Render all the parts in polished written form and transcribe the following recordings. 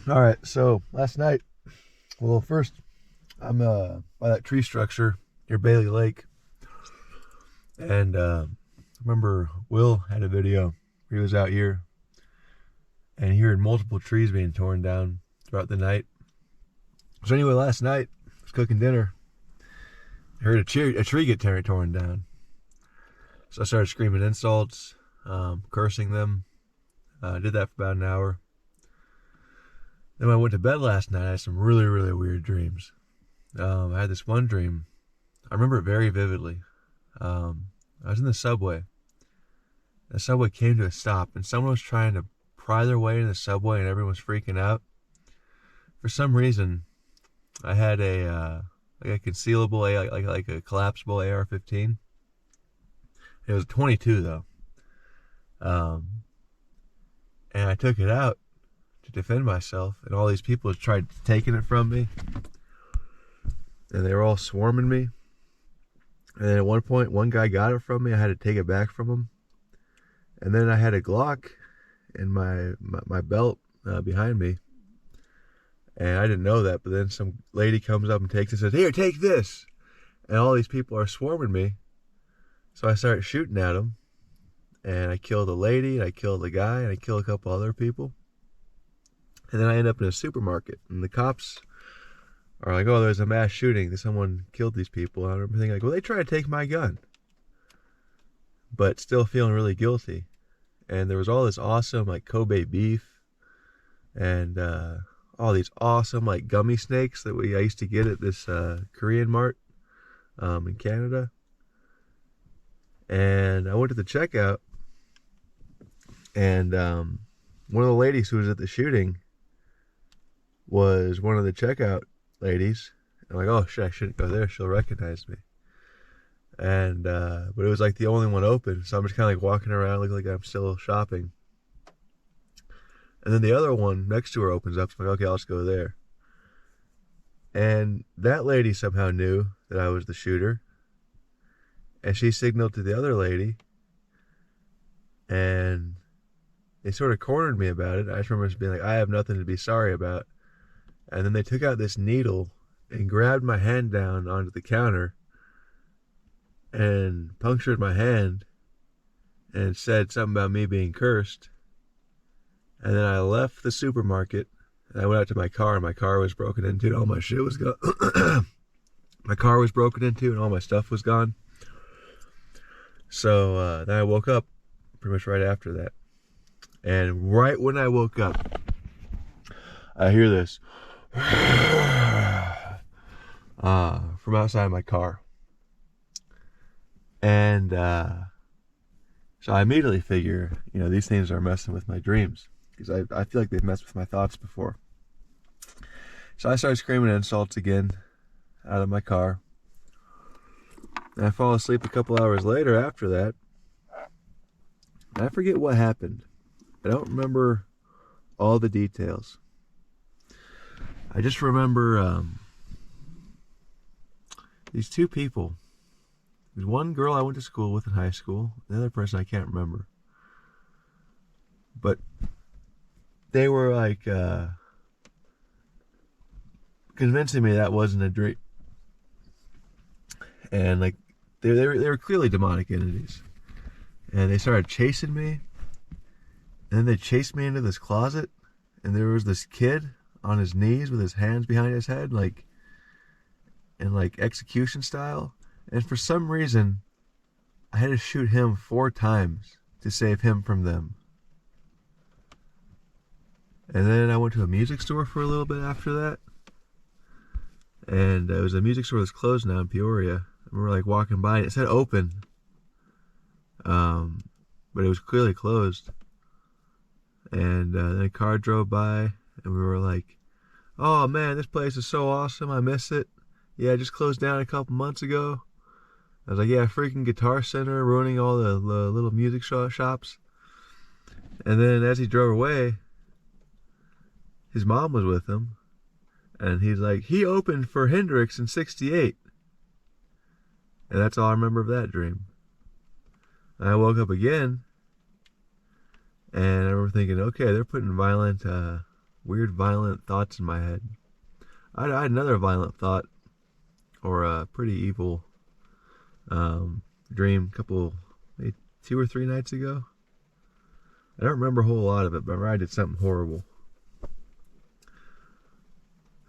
All right, so last night, well, first, I'm by that tree structure near Bayley Lake, and I remember Will had a video. He was out here, and he heard multiple trees being torn down throughout the night. So anyway, last night, I was cooking dinner. I heard a tree get torn down. So I started screaming insults, cursing them. Did that for about an hour. Then when I went to bed last night, I had some really, really weird dreams. I had this one dream. I remember it very vividly. I was in the subway. The subway came to a stop, and someone was trying to pry their way in the subway, and everyone was freaking out. For some reason, I had a concealable, like a collapsible AR-15. It was a 22 though, and I took it out to defend myself, and all these people tried taking it from me, and they were all swarming me. And then at one point, one guy got it from me. I had to take it back from him. And then I had a Glock in my belt behind me, and I didn't know that. But then some lady comes up and takes it and says, "Here, take this." And all these people are swarming me, so I started shooting at them, and I killed a lady, and I killed a guy, and I killed a couple other people. And then I end up in a supermarket, and the cops are like, "Oh, there's a mass shooting. Someone killed these people." And I remember thinking, like, well, they tried to take my gun, but still feeling really guilty. And there was all this awesome, like, Kobe beef, and all these awesome, like, gummy snakes that I used to get at this Korean mart in Canada. And I went to the checkout, and one of the ladies who was at the shooting was one of the checkout ladies. I'm like, oh shit, I shouldn't go there, she'll recognize me. And but it was like the only one open, so I'm just kind of like walking around looking like I'm still shopping. And then the other one next to her opens up, so I'm like, okay, I'll just go there. And that lady somehow knew that I was the shooter, and she signaled to the other lady, and they sort of cornered me about it. I just remember just being like, I have nothing to be sorry about. And then they took out this needle and grabbed my hand down onto the counter and punctured my hand and said something about me being cursed. And then I left the supermarket, and I went out to my car, and my car was broken into, and all my shit was gone. My car was broken into, and all my stuff was gone. So then I woke up pretty much right after that. And right when I woke up, I hear this from outside my car. And so I immediately figure, these things are messing with my dreams, because I feel like they've messed with my thoughts before. So I started screaming insults again out of my car. And I fall asleep a couple hours later after that. And I forget what happened. I don't remember all the details. I just remember these two people. There's one girl I went to school with in high school. The other person I can't remember. But they were like convincing me that wasn't a dream. And like they were clearly demonic entities. And they started chasing me. And then they chased me into this closet. And there was this kid on his knees with his hands behind his head, like in like execution style. And for some reason, I had to shoot him 4 times to save him from them. And then I went to a music store for a little bit after that. And it was a music store that's closed now in Peoria. And we were like walking by, and it said open. But it was clearly closed. And then a car drove by, and we were like, oh man, this place is so awesome, I miss it. Yeah, it just closed down a couple months ago. I was like, yeah, freaking Guitar Center ruining all the little music shops. And then as he drove away, his mom was with him. And he's like, he opened for Hendrix in '68. And that's all I remember of that dream. And I woke up again, and I remember thinking, okay, they're putting violent weird violent thoughts in my head. I had another violent thought, or a pretty evil dream, maybe 2 or 3 nights ago. I don't remember a whole lot of it, but I remember I did something horrible.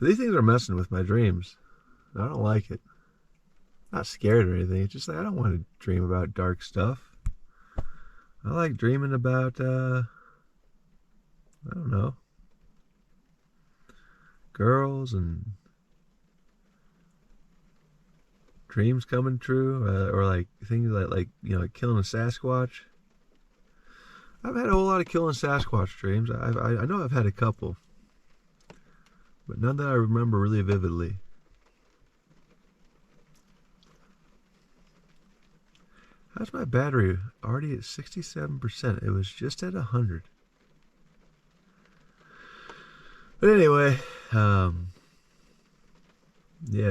These things are messing with my dreams. I don't like it. I'm not scared or anything. It's just like I don't want to dream about dark stuff. I like dreaming about, I don't know, girls and dreams coming true, or like things like you know, like killing a Sasquatch. I've had a whole lot of killing Sasquatch dreams. I know I've had a couple, but none that I remember really vividly. How's my battery already at 67%? It was just at 100. But anyway, yeah,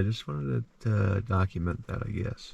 just wanted to document that, I guess.